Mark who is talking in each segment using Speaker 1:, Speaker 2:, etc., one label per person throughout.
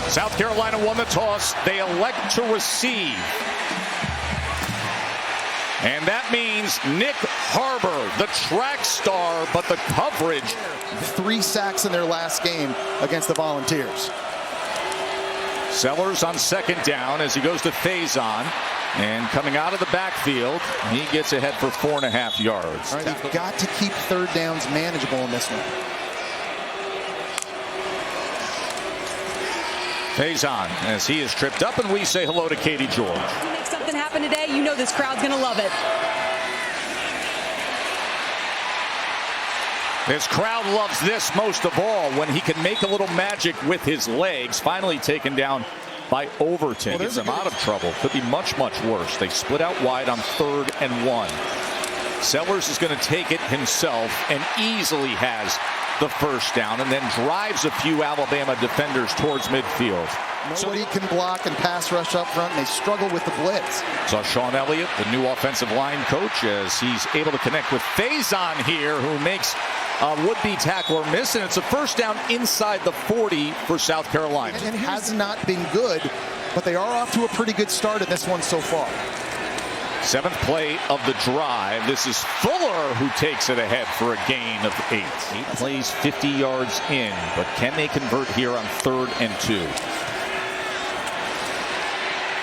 Speaker 1: South Carolina won the toss. They elect to receive. And that means Nick Harbor, the track star, but the coverage.
Speaker 2: 3 sacks in their last game against the Volunteers.
Speaker 1: Sellers on second down as he goes to Faison. And coming out of the backfield, he gets ahead for 4.5 yards.
Speaker 2: Right, they've got to keep third downs manageable in this one.
Speaker 1: Faison as he is tripped up, and we say hello to Katie George.
Speaker 3: You make something happen today, you know this crowd's going to love it.
Speaker 1: This crowd loves this most of all, when he can make a little magic with his legs. Finally taken down by Overton. Gets him out of trouble. Could be much, much worse. They split out wide on 3rd and 1. Sellers is going to take it himself and easily has the first down, and then drives a few Alabama defenders towards midfield.
Speaker 2: Nobody can block and pass rush up front, and they struggle with the blitz.
Speaker 1: Saw Sean Elliott, the new offensive line coach, as he's able to connect with Faison here, who makes a would-be tackler miss, and it's a first down inside the 40 for South Carolina.
Speaker 2: And it has not been good, but they are off to a pretty good start in this one so far.
Speaker 1: 7th play of the drive. This is Fuller who takes it ahead for a gain of 8. 8 plays 50 yards in, but can they convert here on 3rd and 2?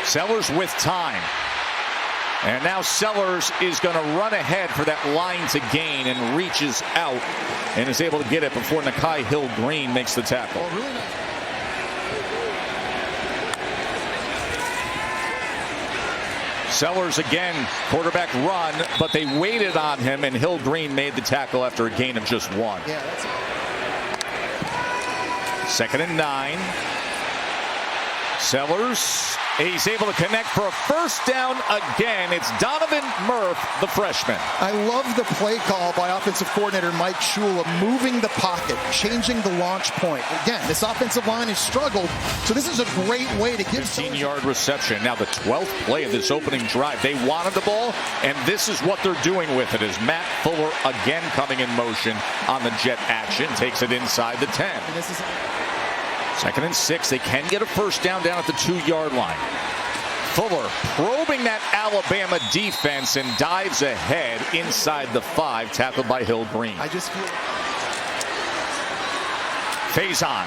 Speaker 1: Sellers with time. And now Sellers is going to run ahead for that line to gain and reaches out and is able to get it before Nakai Hill-Green makes the tackle.
Speaker 2: Oh, really nice.
Speaker 1: Sellers again, quarterback run, but they waited on him, and Hill-Green made the tackle after a gain of just 1.
Speaker 2: Yeah, that's
Speaker 1: 2nd and 9. Sellers, he's able to connect for a first down again. It's Donovan Murph, the freshman.
Speaker 2: I love the play call by offensive coordinator Mike Shula, moving the pocket, changing the launch point. Again, this offensive line has struggled, so this is a great way to give
Speaker 1: 15-yard reception. Now the 12th play of this opening drive. They wanted the ball, and this is what they're doing with it, as Matt Fuller again coming in motion on the jet action. Takes it inside the 10. 2nd and 6. They can get a first down at the 2-yard line. Fuller probing that Alabama defense and dives ahead inside the 5, tackled by Hill-Green.
Speaker 2: I just feel
Speaker 1: Faison.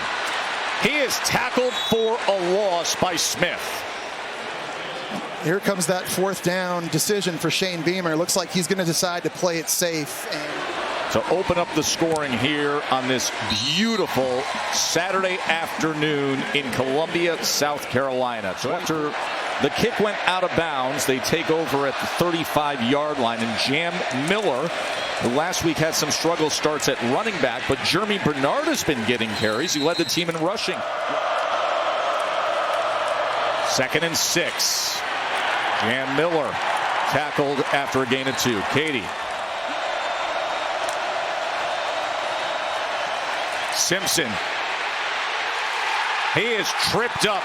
Speaker 1: He is tackled for a loss by Smith.
Speaker 2: Here comes that 4th down decision for Shane Beamer. Looks like he's going to decide to play it safe and
Speaker 1: to open up the scoring here on this beautiful Saturday afternoon in Columbia, South Carolina. So after the kick went out of bounds, they take over at the 35-yard line, and Jam Miller, who last week had some struggle starts at running back, but Germie Bernard has been getting carries. He led the team in rushing. 2nd and 6. Jam Miller tackled after a gain of 2. Katie. Simpson. He is tripped up.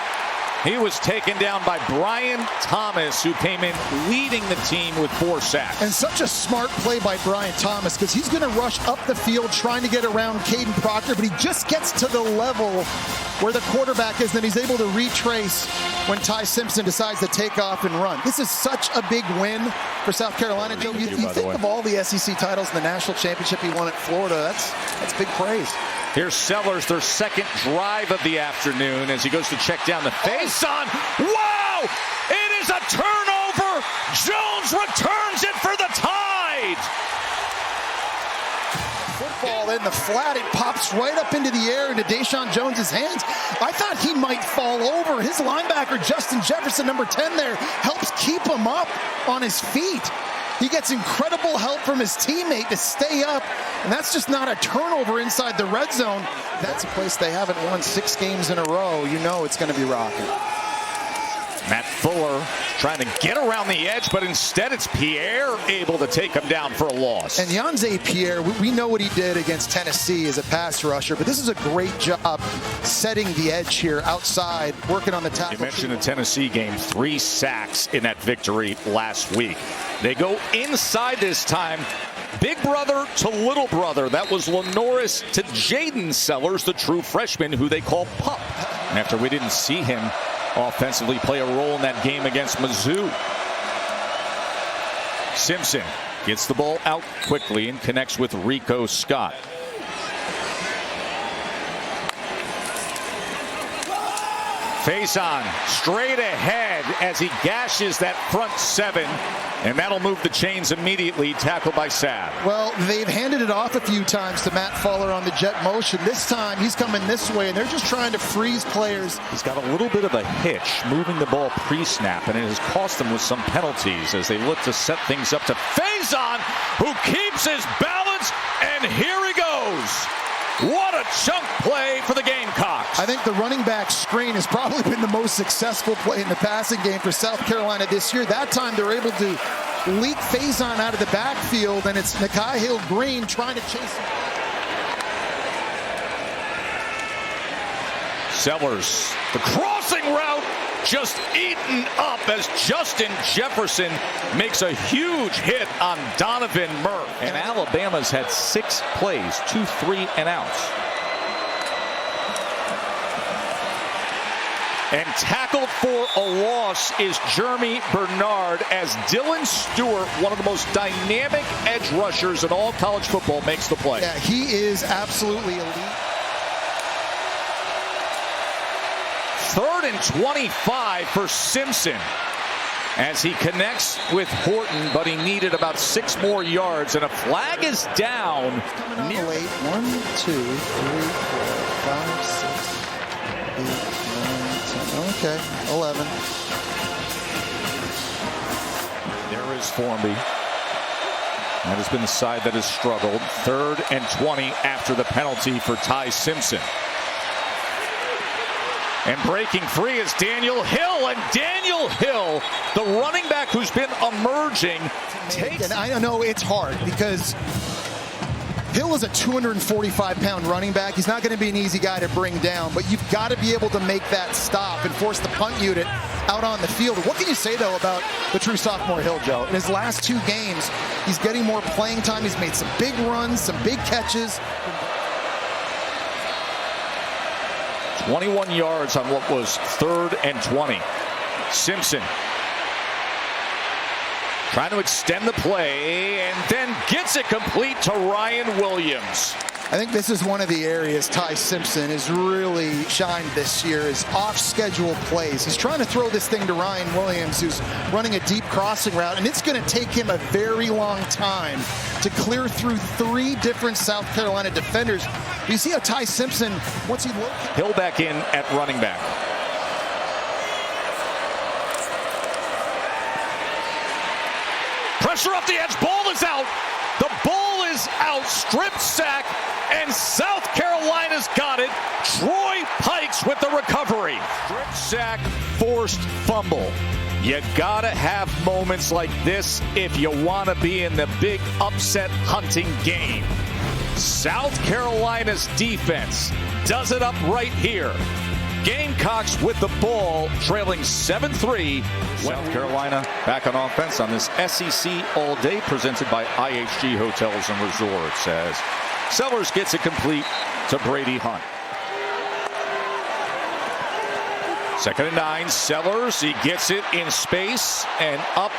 Speaker 1: He was taken down by Brian Thomas, who came in leading the team with 4 sacks.
Speaker 2: And such a smart play by Brian Thomas, because he's going to rush up the field trying to get around Caden Proctor, but he just gets to the level where the quarterback is, then he's able to retrace when Ty Simpson decides to take off and run. This is such a big win for South Carolina. Joe, you think of all the SEC titles and the national championship he won at Florida, that's big praise.
Speaker 1: Here's Sellers, their 2nd drive of the afternoon, as he goes to check down the Faison. Wow! It is a turnover! Jones returns it for the Tide!
Speaker 2: Football in the flat, it pops right up into the air into Deshaun Jones's hands. I thought he might fall over. His linebacker, Justin Jefferson, number 10 there, helps keep him up on his feet. He gets incredible help from his teammate to stay up, and that's just not a turnover inside the red zone. That's a place they haven't won 6 games in a row. You know it's going to be rocking.
Speaker 1: Matt Fuller trying to get around the edge, but instead it's Pierre able to take him down for a loss.
Speaker 2: And Yanze Pierre, we know what he did against Tennessee as a pass rusher, but this is a great job setting the edge here outside, working on the tackle.
Speaker 1: You mentioned the Tennessee game, 3 sacks in that victory last week. They go inside this time. Big brother to little brother. That was LaNorris to Jaden Sellers, the true freshman who they call Pup. after we didn't see him offensively play a role in that game against Mizzou. Simpson gets the ball out quickly and connects with Rico Scott. Face on, straight ahead as he gashes that front seven, and that'll move the chains immediately. Tackled by Sav.
Speaker 2: Well, they've handed it off a few times to Matt Fuller on the jet motion. This time he's coming this way, and they're just trying to freeze players.
Speaker 1: He's got a little bit of a hitch moving the ball pre-snap, and it has cost them with some penalties as they look to set things up to Faison, who keeps his balance, and here he goes. What a chunk play for the Gamecocks.
Speaker 2: I think the running back screen has probably been the most successful play in the passing game for South Carolina this year. That time they're able to leak Faison out of the backfield, and it's Nakai Hill-Green trying to chase him.
Speaker 1: Sellers, the crossing route, just eaten up as Justin Jefferson makes a huge hit on Donovan Murph. And Alabama's had 6 plays, 2 3-and-outs. And tackled for a loss is Germie Bernard as Dylan Stewart, one of the most dynamic edge rushers in all college football, makes the play.
Speaker 2: Yeah, he is absolutely elite.
Speaker 1: 3rd and 25 for Simpson as he connects with Horton, but he needed about 6 more yards, and a flag is down.
Speaker 2: Near 8, 1, 2, 3, 4, 5, 6, 8, 9, 10. Okay, 11.
Speaker 1: There is Formby. That has been the side that has struggled. 3rd and 20 after the penalty for Ty Simpson. And breaking free is Daniel Hill, and Daniel Hill, the running back who's been emerging, takes.
Speaker 2: And I know it's hard because Hill is a 245-pound running back. He's not going to be an easy guy to bring down, but you've got to be able to make that stop and force the punt unit out on the field. What can you say, though, about the true sophomore Hill, Joe? In his last 2 games, he's getting more playing time. He's made some big runs, some big catches.
Speaker 1: 21 yards on what was 3rd and 20. Simpson trying to extend the play and then gets it complete to Ryan Williams.
Speaker 2: I think this is one of the areas Ty Simpson has really shined this year, is off-schedule plays. He's trying to throw this thing to Ryan Williams, who's running a deep crossing route, and it's going to take him a very long time to clear through 3 different South Carolina defenders. You see how Ty Simpson, once he looked...
Speaker 1: Hill back in at running back. Pressure off the edge, ball is out. The ball is out, strip sack, and South Carolina's got it. Troy Pikes with the recovery. Strip sack, forced fumble. You gotta have moments like this if you want to be in the big upset hunting game. South Carolina's defense does it up right here. Gamecocks with the ball, trailing 7-3. South Carolina back on offense on this SEC All Day presented by IHG Hotels and Resorts as Sellers gets it complete to Brady Hunt. 2nd and 9, Sellers, he gets it in space, and up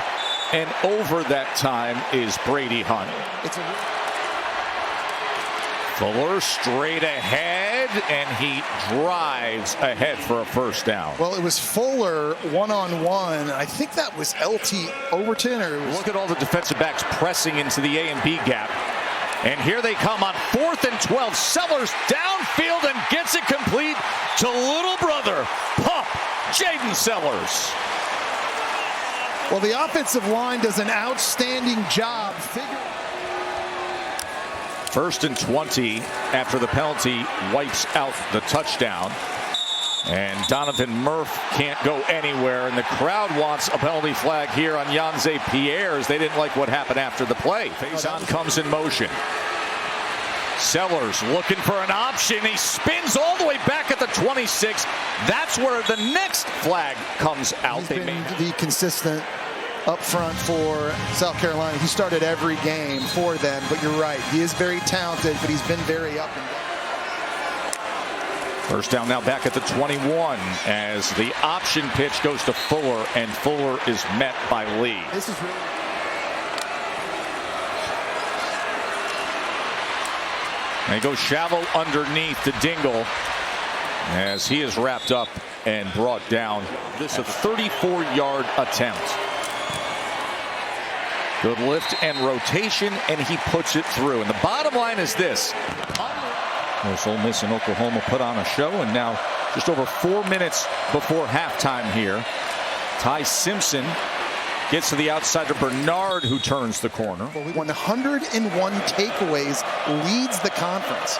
Speaker 1: and over that time is Brady Hunt. Fuller straight ahead, and he drives ahead for a 1st down.
Speaker 2: Well, it was Fuller one-on-one. I think that was LT Overton.
Speaker 1: Look at all the defensive backs pressing into the A and B gap. And here they come on 4th and 12. Sellers downfield and gets it complete to little brother, Pup, Jaden Sellers.
Speaker 2: Well, the offensive line does an outstanding job figuring.
Speaker 1: 1st and 20 after the penalty wipes out the touchdown. And Donovan Murph can't go anywhere, and the crowd wants a penalty flag here on Yanze Pierre. They didn't like what happened after the play. Faison comes in motion. Sellers looking for an option. He spins all the way back at the 26. That's where the next flag comes out.
Speaker 2: He's been the consistent up front for South Carolina. He started every game for them, but you're right. He is very talented, but he's been very up and down.
Speaker 1: First down now back at the 21 as the option pitch goes to Fuller, and Fuller is met by Lee.
Speaker 2: This is really...
Speaker 1: And he goes shallow underneath to Dingle as he is wrapped up and brought down. This is a 34-yard attempt. Good lift and rotation, and he puts it through. And the bottom line is this. Both Ole Miss and Oklahoma put on a show, and now just over 4 minutes before halftime here, Ty Simpson gets to the outside to Bernard, who turns the corner.
Speaker 2: 101 takeaways, leads the conference.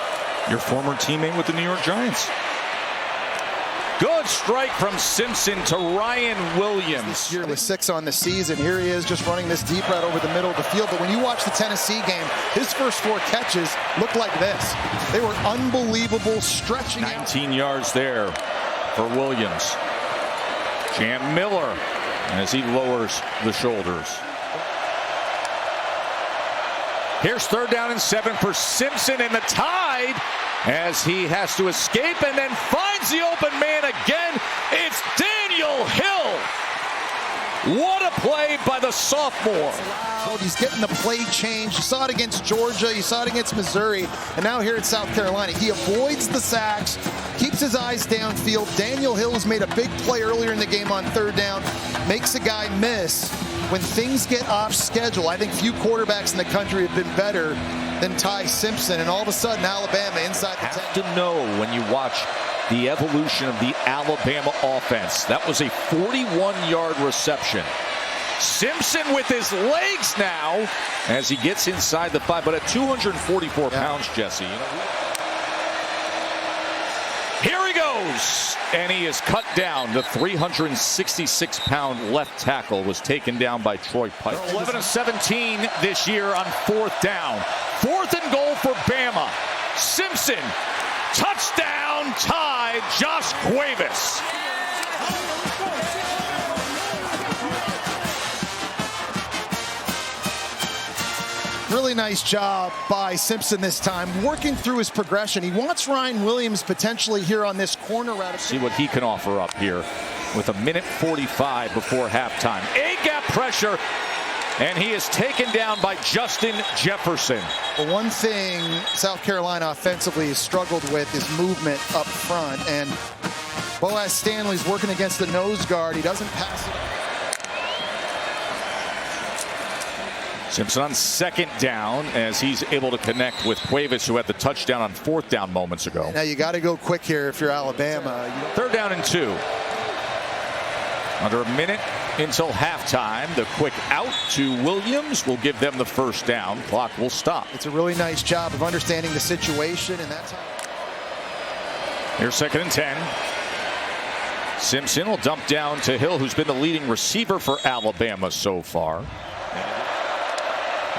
Speaker 1: Your former teammate with the New York Giants. Good strike from Simpson to Ryan Williams.
Speaker 2: This year with 6 on the season. Here he is just running this deep route over the middle of the field. But when you watch the Tennessee game, his first 4 catches looked like this. They were unbelievable, stretching
Speaker 1: 19 yards there for Williams. Jam Miller as he lowers the shoulders. Here's 3rd down and 7 for Simpson, and the Tide as he has to escape and then finds the open man again. It's Daniel Hill. What a play by the sophomore.
Speaker 2: He's getting the play change. You saw it against Georgia. You saw it against Missouri. And now here at South Carolina, he avoids the sacks, keeps his eyes downfield. Daniel Hill has made a big play earlier in the game on 3rd down, makes a guy miss. When things get off schedule, I think few quarterbacks in the country have been better than Ty Simpson, and all of a sudden Alabama inside the 10.
Speaker 1: Have to know when you watch the evolution of the Alabama offense. That was a 41-yard reception. Simpson with his legs now as he gets inside the 5, but at 244 pounds, Jesse. Here he goes, and he is cut down. The 366-pound left tackle was taken down by Troy Pike. 11 of 17 this year on 4th down. 4th and goal for Bama. Simpson, touchdown, Tide, Josh Cuevas.
Speaker 2: Really nice job by Simpson this time, working through his progression. He wants Ryan Williams potentially here on this corner route.
Speaker 1: See what he can offer up here with 1:45 before halftime. A-gap pressure, and he is taken down by Justin Jefferson.
Speaker 2: But one thing South Carolina offensively has struggled with is movement up front, and Boaz Stanley's working against the nose guard. He doesn't pass it.
Speaker 1: Simpson on 2nd down as he's able to connect with Cuevas, who had the touchdown on 4th down moments ago.
Speaker 2: Now you got to go quick here if you're Alabama.
Speaker 1: 3rd down and 2. Under a minute until halftime. The quick out to Williams will give them the 1st down. Clock will stop.
Speaker 2: It's a really nice job of understanding the situation, and that's how.
Speaker 1: Here's 2nd and 10. Simpson will dump down to Hill, who's been the leading receiver for Alabama so far.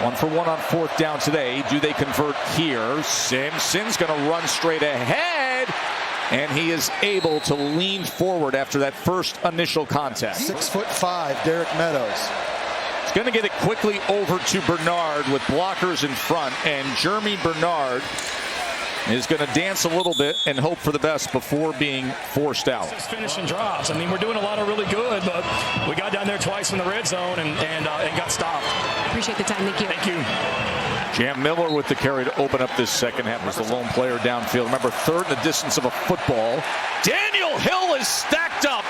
Speaker 1: 1 for 1 on 4th down today. Do they convert here? Simpson's going to run straight ahead, and he is able to lean forward after that first initial contact.
Speaker 2: 6'5", Derek Meadows.
Speaker 1: He's going to get it quickly over to Bernard with blockers in front, and Germie Bernard is going to dance a little bit and hope for the best before being forced out.
Speaker 4: It's finishing drives. I mean, we're doing a lot of really good, but we got down there twice in the red zone and got stopped.
Speaker 3: Appreciate the time. Thank you.
Speaker 4: Thank you.
Speaker 1: Jam Miller with the carry to open up this second half. Was the lone player downfield. Remember, 3rd in the distance of a football. Daniel Hill is stacked up.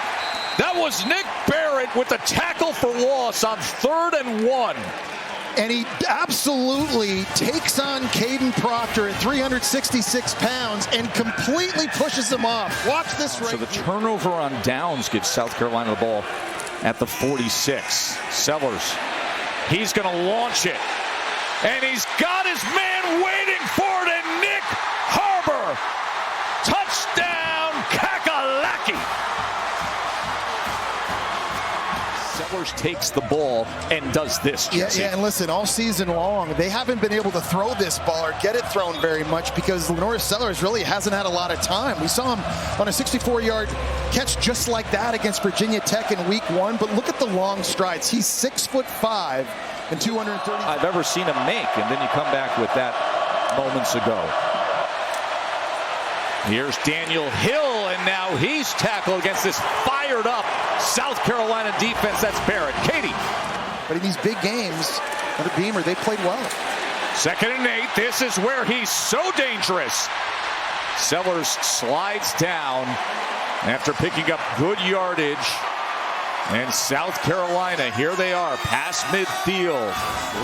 Speaker 1: That was Nick Barrett with the tackle for loss on 3rd and 1.
Speaker 2: And he absolutely takes on Caden Proctor at 366 pounds and completely pushes him off. Watch this right.
Speaker 1: So the turnover on downs gives South Carolina the ball at the 46. Sellers, he's going to launch it. And he's got his man waiting for it, and Nick Harbor. Touchdown, Kakalaki. Sellers takes the ball and does this.
Speaker 2: Yeah, and listen, all season long, they haven't been able to throw this ball or get it thrown very much because LaNorris Sellers really hasn't had a lot of time. We saw him on a 64-yard catch just like that against Virginia Tech in week 1, but look at the long strides. He's 6'5" and 230.
Speaker 1: I've ever seen him make, and then you come back with that moments ago. Here's Daniel Hill, and now he's tackled against this fired up South Carolina defense. That's Barrett. Katie.
Speaker 2: But in these big games, under Beamer, they played well.
Speaker 1: 2nd and 8. This is where he's so dangerous. Sellers slides down after picking up good yardage. And South Carolina, here they are, past midfield.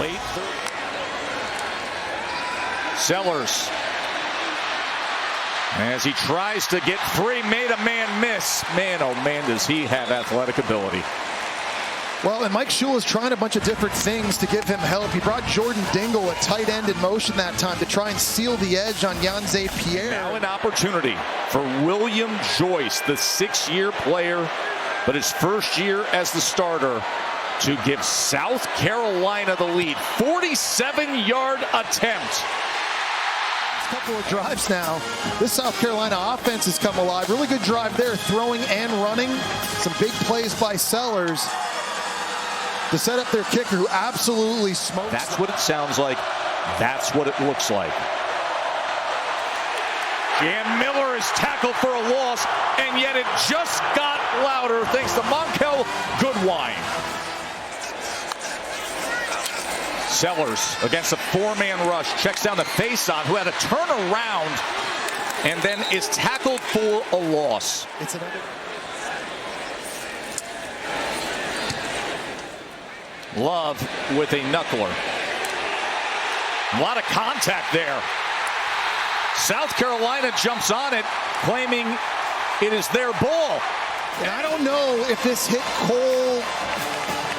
Speaker 1: Late third. Sellers, as he tries to get free, made a man miss. Man, oh man, does he have athletic ability.
Speaker 2: Well, and Mike Shula is trying a bunch of different things to give him help. He brought Jordan Dingle, a tight end, in motion that time to try and seal the edge on Yanze Pierre.
Speaker 1: Now an opportunity for Williams-Brice, the 6-year player, but his first year as the starter, to give South Carolina the lead. 47-yard attempt.
Speaker 2: Couple of drives now. This South Carolina offense has come alive. Really good drive there, throwing and running. Some big plays by Sellers to set up their kicker, who absolutely smokes.
Speaker 1: That's what it sounds like. That's what it looks like. Jan Miller is tackled for a loss, and yet it just got louder thanks to Monkel Goodwine. Sellers against a 4-man rush, checks down the face-on, who had a turnaround and then is tackled for a loss.
Speaker 2: It's another.
Speaker 1: Love with a knuckler. A lot of contact there. South Carolina jumps on it, claiming it is their ball.
Speaker 2: And I don't know if this hit Cole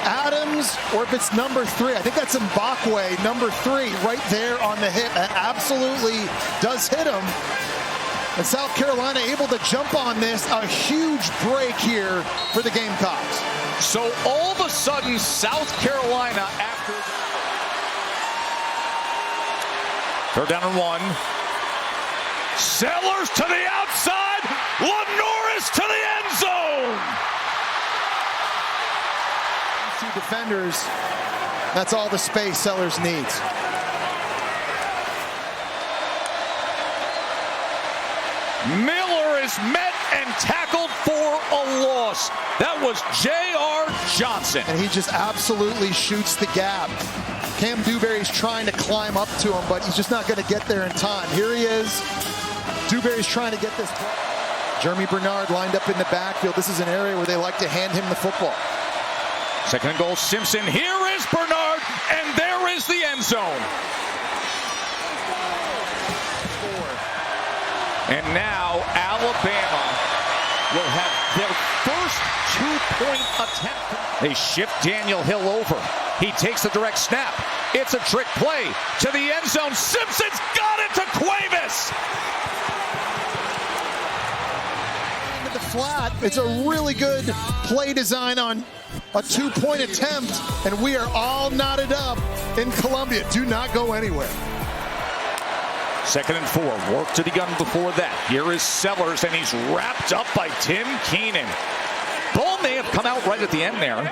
Speaker 2: Adams or if it's number 3. I think that's Mbakwe, number 3, right there on the hit. That absolutely does hit him. And South Carolina able to jump on this. A huge break here for the Gamecocks.
Speaker 1: So all of a sudden, South Carolina, after 3rd down and 1. Sellers to the outside. LaNorris to the end zone.
Speaker 2: 2 defenders. That's all the space Sellers needs.
Speaker 1: Miller is met and tackled for a loss. That was J.R. Johnson.
Speaker 2: And he just absolutely shoots the gap. Cam Dewberry's trying to climb up to him, but he's just not going to get there in time. Here he is. Dewberry's trying to get this. Germie Bernard lined up in the backfield. This is an area where they like to hand him the football.
Speaker 1: 2nd and goal, Simpson. Here is Bernard, and there is the end zone. And now Alabama will have their first 2-point attempt. They shift Daniel Hill over. He takes the direct snap. It's a trick play to the end zone. Simpson's got it to Cuevas.
Speaker 2: Into the flat. It's a really good play design on a 2-point attempt, and we are all knotted up in Columbia. Do not go anywhere.
Speaker 1: 2nd and 4. Work to the gun before that. Here is Sellers, and he's wrapped up by Tim Keenan. Ball may have come out right at the end there.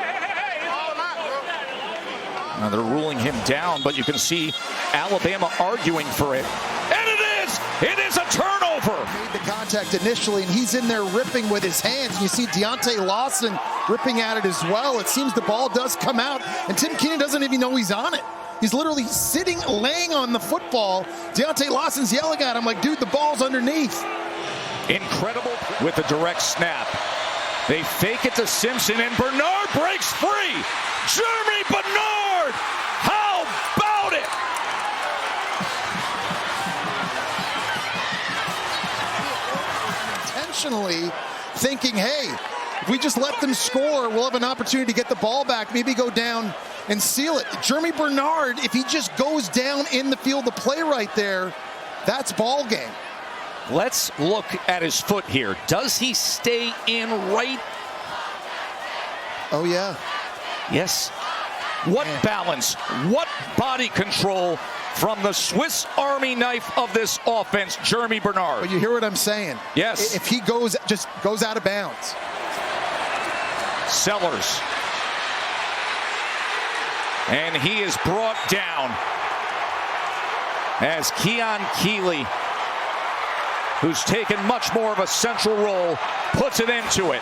Speaker 1: Now they're ruling him down, but you can see Alabama arguing for it. And it is a turnover.
Speaker 2: Made the contact initially, and he's in there ripping with his hands. You see Deontay Lawson ripping at it as well. It seems the ball does come out, and Tim Keenan doesn't even know he's on it. He's literally sitting, laying on the football. Deontay Lawson's yelling at him like, dude, the ball's underneath.
Speaker 1: Incredible with the direct snap. They fake it to Simpson, and Bernard breaks free. Germie Bernard! How about it?
Speaker 2: Intentionally thinking, hey, if we just let them score, we'll have an opportunity to get the ball back, maybe go down and seal it. Germie Bernard, if he just goes down in the field to play right there, that's ball game.
Speaker 1: Let's look at his foot here. Does he stay in right?
Speaker 2: Oh, yeah.
Speaker 1: Yes. What balance, what body control from the Swiss Army knife of this offense, Germie Bernard.
Speaker 2: But you hear what I'm saying?
Speaker 1: Yes.
Speaker 2: If he just goes out of bounds.
Speaker 1: Sellers. And he is brought down as Keon Keeley who's taken much more of a central role, puts it into it.